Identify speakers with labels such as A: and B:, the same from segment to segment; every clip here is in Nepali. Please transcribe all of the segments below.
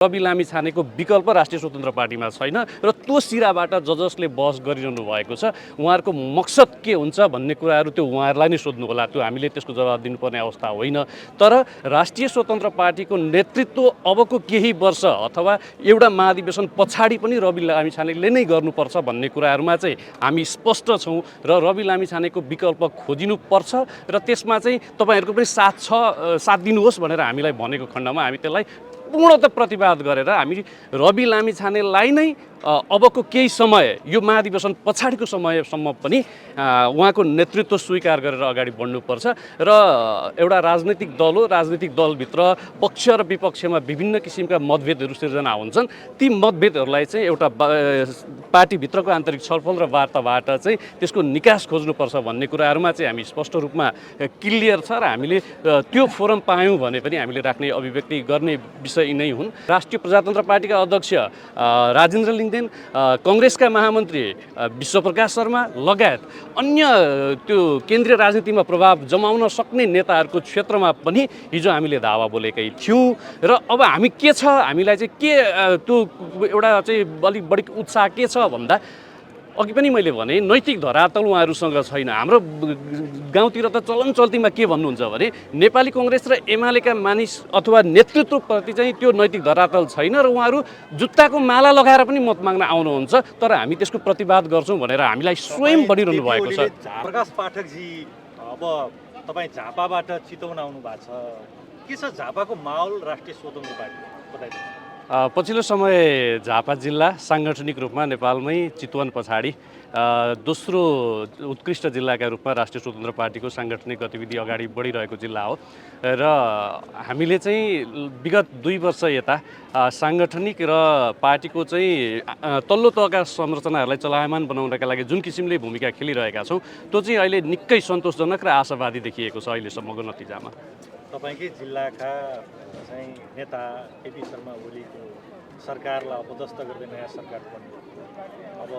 A: रवि लामिछानेको विकल्प राष्ट्रिय स्वतन्त्र पार्टीमा छैन र त्यो सिराबाट जसले बहस गरिरहनु भएको छ उहाँहरूको मकसद के हुन्छ भन्ने कुराहरू त्यो उहाँहरूलाई नै सोध्नु होला। त्यो हामीले त्यसको जवाब दिनुपर्ने अवस्था होइन। तर राष्ट्रिय स्वतन्त्र पार्टीको नेतृत्व अबको केही वर्ष अथवा एउटा महाधिवेशन पछाडि पनि रवि लामिछानेले नै गर्नुपर्छ भन्ने कुराहरूमा चाहिँ हामी स्पष्ट छौँ र रवि लामिछानेको विकल्प खोजिनुपर्छ र त्यसमा चाहिँ तपाईँहरूको पनि साथ दिनुहोस् भनेर हामीलाई भनेको खण्डमा हामी त्यसलाई पूर्णतः प्रतिवाद गरेर हामी रवि लामिछानेलाई नै अबको केही समय यो महाधिवेशन पछाडिको समयसम्म पनि उहाँको नेतृत्व स्वीकार गरेर अगाडि बढ्नुपर्छ र एउटा राजनीतिक दल हो। राजनीतिक दलभित्र पक्ष र विपक्षमा विभिन्न किसिमका मतभेदहरू सिर्जना हुन्छन्। ती मतभेदहरूलाई चाहिँ एउटा पार्टीभित्रको आन्तरिक छलफल र वार्ताबाट चाहिँ त्यसको निकास खोज्नुपर्छ भन्ने कुराहरूमा चाहिँ हामी स्पष्ट रूपमा क्लियर छ र हामीले त्यो फोरम पायौँ भने पनि हामीले राख्ने अभिव्यक्ति गर्ने विषय नै हुन्। राष्ट्रिय प्रजातन्त्र पार्टीका अध्यक्ष राजेन्द्र लिङ्गदेन, कङ्ग्रेसका महामन्त्री विश्वप्रकाश शर्मा लगायत अन्य त्यो केन्द्रीय राजनीतिमा प्रभाव जमाउन सक्ने नेताहरूको क्षेत्रमा पनि हिजो हामीले धावा बोलेकै थियौँ र अब हामी के छ, हामीलाई चाहिँ के त्यो एउटा चाहिँ अलिक बढी उत्साह के छ भन्दा अघि पनि मैले भने नैतिक धरातल उहाँहरूसँग छैन। हाम्रो गाउँतिर त चलन चल्तीमा के भन्नुहुन्छ भने नेपाली कङ्ग्रेस र एमालेका मानिस अथवा नेतृत्वप्रति चाहिँ त्यो नैतिक धरातल छैन र उहाँहरू जुत्ताको माला लगाएर पनि मत माग्न आउनुहुन्छ। तर हामी त्यसको प्रतिवाद गर्छौँ भनेर हामीलाई स्वयं भनिरहनु भएको छ।
B: प्रकाश पाठकजी, अब तपाईँ झापाबाट चितवन आउनु भएको छ, के छ झापाको माहौल राष्ट्रिय स्वतन्त्र पार्टी बताइदिनुहोस्।
A: पछिल्लो समय झापा जिल्ला साङ्गठनिक रूपमा नेपालमै चितवन पछाडि दोस्रो उत्कृष्ट जिल्लाका रूपमा राष्ट्रिय स्वतन्त्र पार्टीको साङ्गठनिक गतिविधि अगाडि बढिरहेको जिल्ला हो र हामीले चाहिँ विगत 2 वर्ष यता साङ्गठनिक र पार्टीको चाहिँ तल्लो तहका संरचनाहरूलाई चलायमान बनाउनका लागि जुन किसिमले भूमिका खेलिरहेका छौँ त्यो चाहिँ अहिले निकै सन्तोषजनक र आशावादी देखिएको छ अहिलेसम्मको नतिजामा।
B: तपाईँकै जिल्लाका चाहिँ नेता केपी शर्मा ओलीको सरकारलाई अपदस्थ गर्दै नयाँ सरकार बन्यो। अब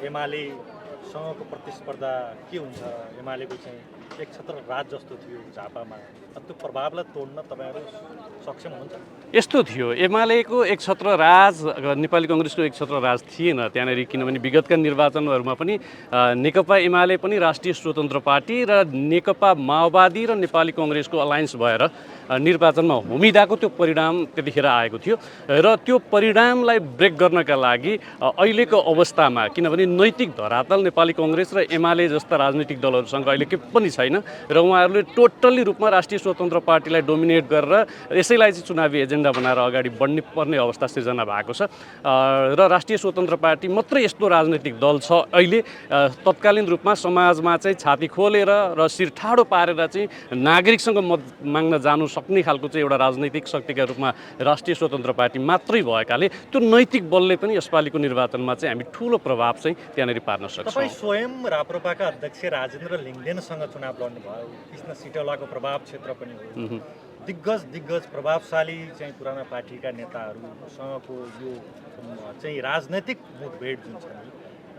B: एमालेसँगको प्रतिस्पर्धा के हुन्छ? एमालेको चाहिँ एक छत्र राज जस्तो थियो झापामा, त्यो प्रभावलाई तोड्न तपाईँहरू सक्षम हुन्छ?
A: यस्तो थियो, एमालेको एक छत्र राज नेपाली कङ्ग्रेसको एक छत्र राज थिएन त्यहाँनिर, किनभने विगतका निर्वाचनहरूमा पनि नेकपा एमाले पनि राष्ट्रिय स्वतन्त्र पार्टी र नेकपा माओवादी र नेपाली कङ्ग्रेसको अलायन्स भएर निर्वाचनमा हुमिदाको त्यो परिणाम त्यतिखेर आएको थियो र त्यो परिणामलाई ब्रेक गर्नका लागि अहिलेको अवस्थामा, किनभने नैतिक धरातल नेपाली कङ्ग्रेस र एमाले जस्ता राजनैतिक दलहरूसँग अहिले के पनि छैन र उहाँहरूले टोटल्ली रूपमा राष्ट्रिय स्वतन्त्र पार्टीलाई डोमिनेट गरेर यसैलाई चाहिँ चुनावी एजेन्डा बनाएर अगाडि बढ्ने पर्ने अवस्था सिर्जना भएको छ र राष्ट्रिय स्वतन्त्र पार्टी मात्रै यस्तो राजनैतिक दल छ अहिले तत्कालीन रूपमा समाजमा चाहिँ छाती खोलेर र शिर ठाडो पारेर चाहिँ नागरिकसँग मत माग्न जानु सक्ने खालको चाहिँ एउटा राजनैतिक शक्तिका रूपमा राष्ट्रिय स्वतन्त्र पार्टी मात्रै भएकाले त्यो नैतिक बलले पनि यसपालिको निर्वाचनमा चाहिँ हामी ठुलो प्रभाव चाहिँ त्यहाँनिर पार्न सक्छौँ।
B: तपाईँ स्वयं राप्रपाका अध्यक्ष राजेन्द्र लिङ्गदेनसँग चुनाव लड्नुभयो, कृष्ण सिटौलाको प्रभाव क्षेत्र पनि हो। दिग्गज प्रभावशाली चाहिँ पुराना पार्टीका नेताहरूसँगको यो चाहिँ राजनैतिक मुठभेड जुन छ नि,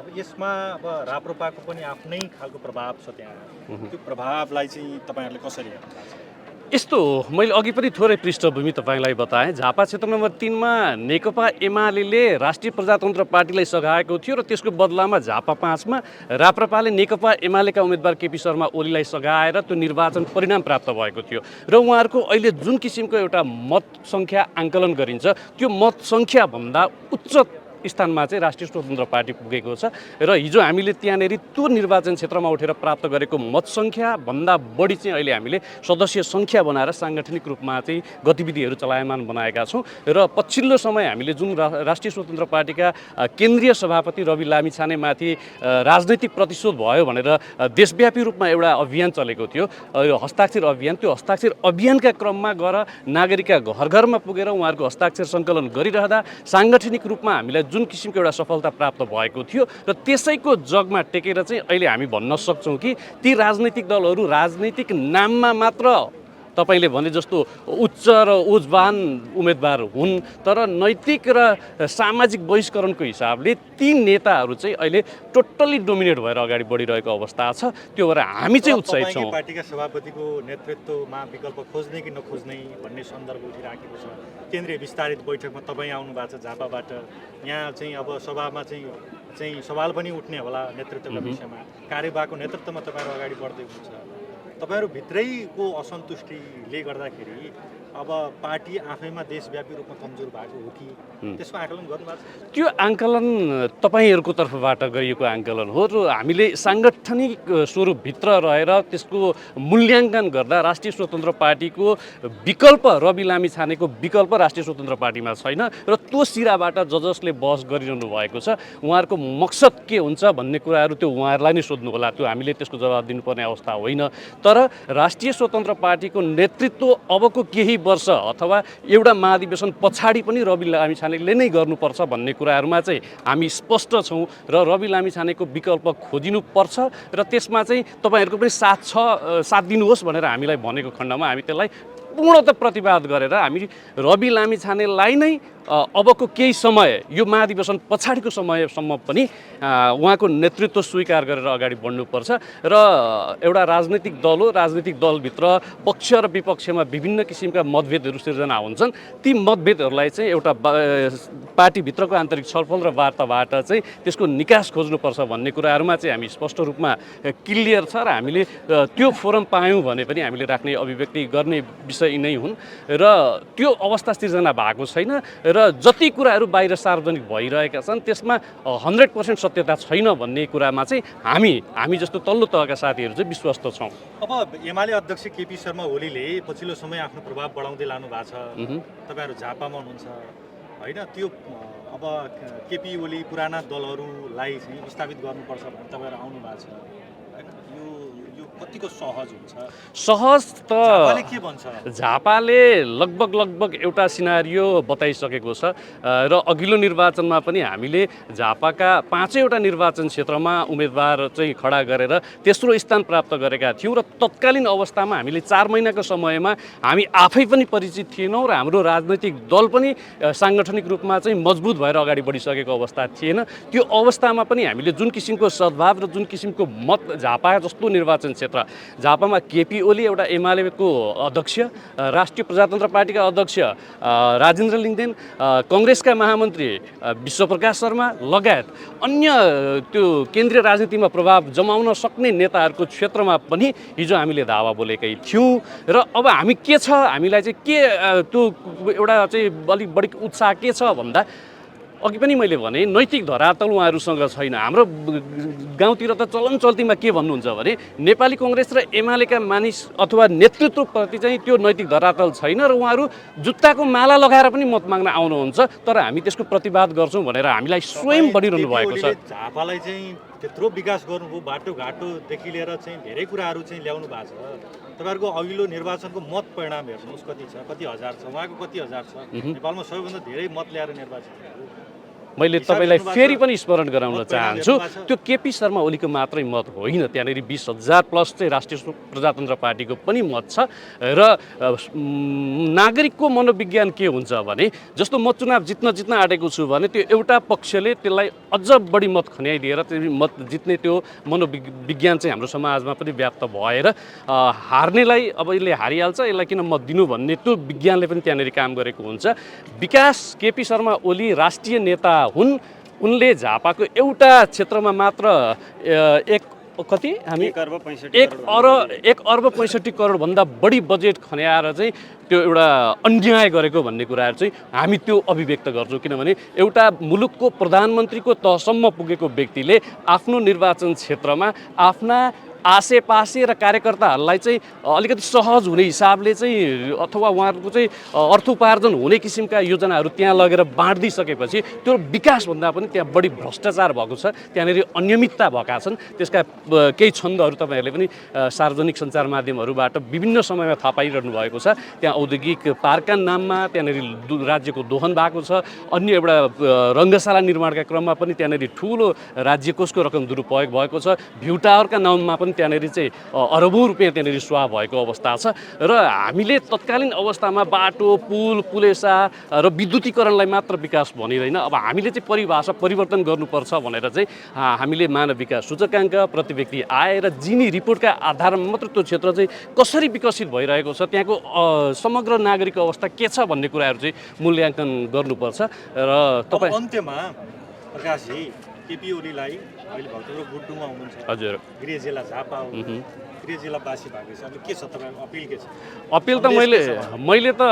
B: अब यसमा अब राप्रपाको पनि आफ्नै खालको प्रभाव छ त्यहाँ। त्यो प्रभावलाई चाहिँ तपाईँहरूले कसरी हेर्नुहुन्छ?
A: यस्तो हो, मैले अघि पनि थोरै पृष्ठभूमि तपाईँलाई बताएँ। झापा क्षेत्र नम्बर 3 मा नेकपा एमाले राष्ट्रिय प्रजातन्त्र पार्टीलाई सघाएको थियो र त्यसको बदलामा झापा 5 मा राप्रपाले नेकपा एमालेका उम्मेदवार केपी शर्मा ओलीलाई सघाएर त्यो निर्वाचन परिणाम प्राप्त भएको थियो र उहाँहरूको अहिले जुन किसिमको एउटा मत सङ्ख्या आङ्कलन गरिन्छ त्यो मत सङ्ख्याभन्दा उच्च स्थानमा चाहिँ राष्ट्रिय स्वतन्त्र पार्टी पुगेको छ र हिजो हामीले त्यहाँनिर त्यो निर्वाचन क्षेत्रमा उठेर प्राप्त गरेको मत सङ्ख्याभन्दा बढी चाहिँ अहिले हामीले सदस्य सङ्ख्या बनाएर साङ्गठनिक रूपमा चाहिँ गतिविधिहरू चलायमान बनाएका छौँ र पछिल्लो समय हामीले जुन राष्ट्रिय स्वतन्त्र पार्टीका केन्द्रीय सभापति रवि लामिछानेमाथि राजनैतिक प्रतिशोध भयो भनेर देशव्यापी रूपमा एउटा अभियान चलेको थियो, यो हस्ताक्षर अभियान। त्यो हस्ताक्षर अभियानका क्रममा गएर नागरिकका घर घरमा पुगेर उहाँहरूको हस्ताक्षर सङ्कलन गरिरहँदा साङ्गठनिक रूपमा हामीलाई जुन किसिमको एउटा सफलता प्राप्त भएको थियो र त्यसैको जगमा टेकेर चाहिँ अहिले हामी भन्न सक्छौँ कि ती राजनैतिक दलहरू राजनैतिक नाममा मात्र तपाईँले भने जस्तो उच्च र उज्जवान उम्मेदवार हुन्, तर नैतिक र सामाजिक बहिष्करणको हिसाबले ती नेताहरू चाहिँ अहिले टोटल्ली डोमिनेट भएर अगाडि बढिरहेको अवस्था छ। त्यो भएर हामी चाहिँ उत्साहित छौँ।
B: पार्टीका सभापतिको नेतृत्वमा विकल्प खोज्ने कि नखोज्ने भन्ने सन्दर्भ उठिराखेको छ। केन्द्रीय विस्तारित बैठकमा तपाईँ आउनु भएको छ झापाबाट, यहाँ चाहिँ अब सभामा चाहिँ सवाल पनि उठ्ने होला नेतृत्वका विषयमा। कार्यवाहको नेतृत्वमा तपाईँहरू अगाडि बढ्दै हुनुहुन्छ। तपाईँहरू भित्रैको असन्तुष्टिले गर्दाखेरि अब पार्टी आफैमा देशव्यापी रूपमा कमजोर भएको हो कि त्यसको आकलन गर्नुभएको छ?
A: त्यो आकलन तपाईँहरूको तर्फबाट गरिएको आकलन हो र हामीले साङ्गठनिक स्वरूपभित्र रहेर त्यसको मूल्याङ्कन गर्दा राष्ट्रिय स्वतन्त्र पार्टीको विकल्प रवि लामिछानेको विकल्प राष्ट्रिय स्वतन्त्र पार्टीमा छैन र त्यो सिराबाट जसले बहस गरिरहनु भएको छ उहाँहरूको मकसद के हुन्छ भन्ने कुराहरू त्यो उहाँहरूलाई नै सोध्नु होला। त्यो हामीले त्यसको जवाब दिनुपर्ने अवस्था होइन। तर राष्ट्रिय स्वतन्त्र पार्टीको नेतृत्व अबको केही वर्ष अथवा एउटा महाधिवेशन पछाडि पनि रवि लामिछानेले नै गर्नुपर्छ भन्ने कुराहरूमा चाहिँ हामी स्पष्ट छौँ र रवि लामिछानेको विकल्प खोजिनुपर्छ र त्यसमा चाहिँ तपाईँहरूको पनि साथ दिनुहोस् भनेर हामीलाई भनेको खण्डमा हामी त्यसलाई पूर्णतः प्रतिवाद गरेर हामी रवि लामिछानेलाई नै अबको केही समय यो महाधिवेशन पछाडिको समयसम्म पनि उहाँको नेतृत्व स्वीकार गरेर अगाडि बढ्नुपर्छ र एउटा राजनैतिक दल हो। राजनैतिक दलभित्र पक्ष र विपक्षमा विभिन्न किसिमका मतभेदहरू सिर्जना हुन्छन्। ती मतभेदहरूलाई चाहिँ एउटा पार्टीभित्रको आन्तरिक छलफल र वार्ताबाट चाहिँ त्यसको निकास खोज्नुपर्छ भन्ने कुराहरूमा चाहिँ हामी स्पष्ट रूपमा क्लियर छ र हामीले त्यो फोरम पायौँ भने पनि हामीले राख्ने अभिव्यक्ति गर्ने विषय नै हुन् र त्यो अवस्था सिर्जना भएको छैन र जति कुराहरू बाहिर सार्वजनिक भइरहेका छन् त्यसमा 100% सत्यता छैन भन्ने कुरामा चाहिँ हामी जस्तो तल्लो तहका साथीहरू चाहिँ विश्वस्त छौँ।
B: अब एमाले अध्यक्ष केपी शर्मा ओलीले पछिल्लो समय आफ्नो प्रभाव बढाउँदै लानु भएको छ। तपाईँहरू झापामा हुनुहुन्छ होइन, त्यो अब केपी ओली पुराना दलहरूलाई चाहिँ विस्थापित गर्नुपर्छ भनेर तपाईँहरू आउनु भएको छ होइन, यो कतिको सहज हुन्छ?
A: सहज त
B: झापाले के भन्छ?
A: झापाले लगभग एउटा सिनारियो बताइसकेको छ र अघिल्लो निर्वाचनमा पनि हामीले झापाका 5वटा निर्वाचन क्षेत्रमा उम्मेदवार चाहिँ खडा गरेर तेस्रो स्थान प्राप्त गरेका थियौँ र तत्कालीन अवस्थामा हामीले 4 महिनाको समयमा हामी आफै पनि परिचित थिएनौँ र हाम्रो राजनैतिक दल पनि साङ्गठनिक रूपमा चाहिँ मजबुत भएर अगाडि बढिसकेको अवस्था थिएन। त्यो अवस्थामा पनि हामीले जुन किसिमको सद्भाव र जुन किसिमको मत झापा जस्तो निर्वाचन क्षेत्र, झापामा केपी ओली एउटा एमालेको अध्यक्ष, राष्ट्रिय प्रजातन्त्र पार्टीका अध्यक्ष राजेन्द्र लिङ्गदेन, कङ्ग्रेसका महामन्त्री विश्वप्रकाश शर्मा लगायत अन्य त्यो केन्द्रीय राजनीतिमा प्रभाव जमाउन सक्ने नेताहरूको क्षेत्रमा पनि हिजो हामीले धावा बोलेकै थियौँ र अब हामी के छ, हामीलाई चाहिँ के त्यो एउटा चाहिँ अलिक बढी उत्साह के छ भन्दा अघि पनि मैले भने नैतिक धरातल उहाँहरूसँग छैन। हाम्रो गाउँतिर त चलन चल्तीमा के भन्नुहुन्छ भने नेपाली कङ्ग्रेस र एमालेका मानिस अथवा नेतृत्वप्रति चाहिँ त्यो नैतिक धरातल छैन र उहाँहरू जुत्ताको माला लगाएर पनि मत माग्न आउनुहुन्छ, तर हामी त्यसको प्रतिवाद गर्छौँ भनेर हामीलाई स्वयं भनिरहनु भएको छ।
B: झापालाई चाहिँ त्यत्रो विकास गर्नुभयो, बाटोघाटोदेखि लिएर चाहिँ धेरै कुराहरू चाहिँ ल्याउनु भएको छ। तपाईँहरूको अघिल्लो निर्वाचनको मत परिणाम हेर्नुहोस् कति छ, कति हजार छ, उहाँको कति हजार छ। नेपालमा सबैभन्दा धेरै मत ल्याएर निर्वाचित भयो।
A: मैले तपाईँलाई फेरि पनि स्मरण गराउन चाहन्छु, त्यो केपी शर्मा ओलीको मात्रै मत होइन, त्यहाँनिर 20,000 प्लस चाहिँ राष्ट्रिय प्रजातन्त्र पार्टीको पनि मत छ र नागरिकको मनोविज्ञान के हुन्छ भने जस्तो म चुनाव जित्न आँटेको छु भने त्यो एउटा पक्षले त्यसलाई अझ बढी मत खन्याइदिएर त्यो मत जित्ने त्यो मनोविज्ञान चाहिँ हाम्रो समाजमा पनि व्याप्त भएर हार्नेलाई अब यसले हारिहाल्छ, यसलाई किन मत दिनु भन्ने त्यो विज्ञानले पनि त्यहाँनिर काम गरेको हुन्छ। विकास केपी शर्मा ओली राष्ट्रिय नेता हुन्, उनले झापाको एउटा क्षेत्रमा मात्र 1 अर्ब 65 करोडभन्दा बढी बजेट खन्याएर चाहिँ त्यो एउटा अन्याय गरेको भन्ने कुराहरू चाहिँ हामी त्यो अभिव्यक्त गर्छौँ। किनभने एउटा मुलुकको प्रधानमन्त्रीको तहसम्म पुगेको व्यक्तिले आफ्नो निर्वाचन क्षेत्रमा आफ्ना आसेपासे र कार्यकर्ताहरूलाई चाहिँ अलिकति सहज हुने हिसाबले चाहिँ अथवा उहाँहरूको चाहिँ अर्थोपार्जन हुने किसिमका योजनाहरू त्यहाँ लगेर बाँडिदिइसकेपछि त्यो विकासभन्दा पनि त्यहाँ बढी भ्रष्टाचार भएको छ, त्यहाँनिर अनियमितता भएका छन्। त्यसका केही छन्दहरू तपाईँहरूले पनि सार्वजनिक सञ्चार माध्यमहरूबाट विभिन्न समयमा थाहा पाइरहनु भएको छ। त्यहाँ औद्योगिक पार्कका नाममा त्यहाँनिर राज्यको दोहन भएको छ। अन्य एउटा रङ्गशाला निर्माणका क्रममा पनि त्यहाँनिर ठुलो राज्य कोषको रकम दुरुपयोग भएको छ। भ्यू टावरका नाममा पनि पनि त्यहाँनिर चाहिँ अरबौँ रुपियाँ त्यहाँनिर सुहा भएको अवस्था छ र हामीले तत्कालीन अवस्थामा बाटो पुल पुलेसा र विद्युतीकरणलाई मात्र विकास भनिँदैन। अब हामीले चाहिँ परिभाषा परिवर्तन गर्नुपर्छ भनेर चाहिँ हामीले मानव विकास सूचकाङ्क प्रति व्यक्ति आय र जिनी रिपोर्टका आधारमा मात्र त्यो क्षेत्र चाहिँ कसरी विकसित भइरहेको छ, त्यहाँको समग्र नागरिक अवस्था के छ भन्ने कुराहरू चाहिँ मूल्याङ्कन गर्नुपर्छ। र तपाईँ
B: अन्त्यमा प्रकाशजी केपी ओलीलाई अहिले भक्तपुर गुड्डुमा हुनुहुन्छ,
A: हजुर
B: गृह जिल्ला झापा हो, गृह जिल्लावासी भएको छ, अब के छ तपाईँको अपिल के छ?
A: अपिल त मैले त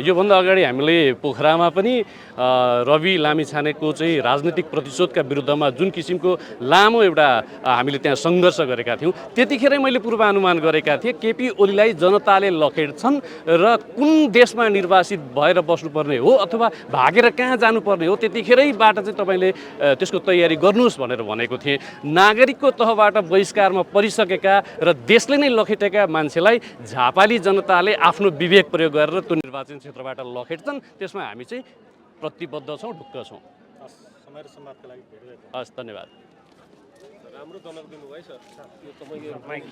A: योभन्दा अगाडि हामीले पोखरामा पनि रवि लामिछानेको चाहिँ राजनीतिक प्रतिशोधका विरुद्धमा जुन किसिमको लामो एउटा हामीले त्यहाँ सङ्घर्ष गरेका थियौँ, त्यतिखेरै मैले पूर्वानुमान गरेका थिएँ केपी ओलीलाई जनताले लखेड्छन् र कुन देशमा निर्वासित भएर बस्नुपर्ने हो अथवा भागेर कहाँ जानुपर्ने हो त्यतिखेरैबाट चाहिँ तपाईँले त्यसको तयारी गर्नुहोस् भनेर भनेको थिएँ। नागरिकको तहबाट बहिष्कारमा परिसकेका र देशले नै लखेटेका मान्छेलाई झापाली जनताले आफ्नो विवेक प्रयोग गरेर त्यो निर्वाचन क्षेत्रबाट लखेट्छन्, त्यसमा हामी चाहिँ प्रतिबद्ध छौँ, ढुक्क छौँ।
B: समय र संवादको लागि धेरै
A: हस्, धन्यवाद।
C: राम्रो जनक दिनुभयो सर। यो तपाईँको माइक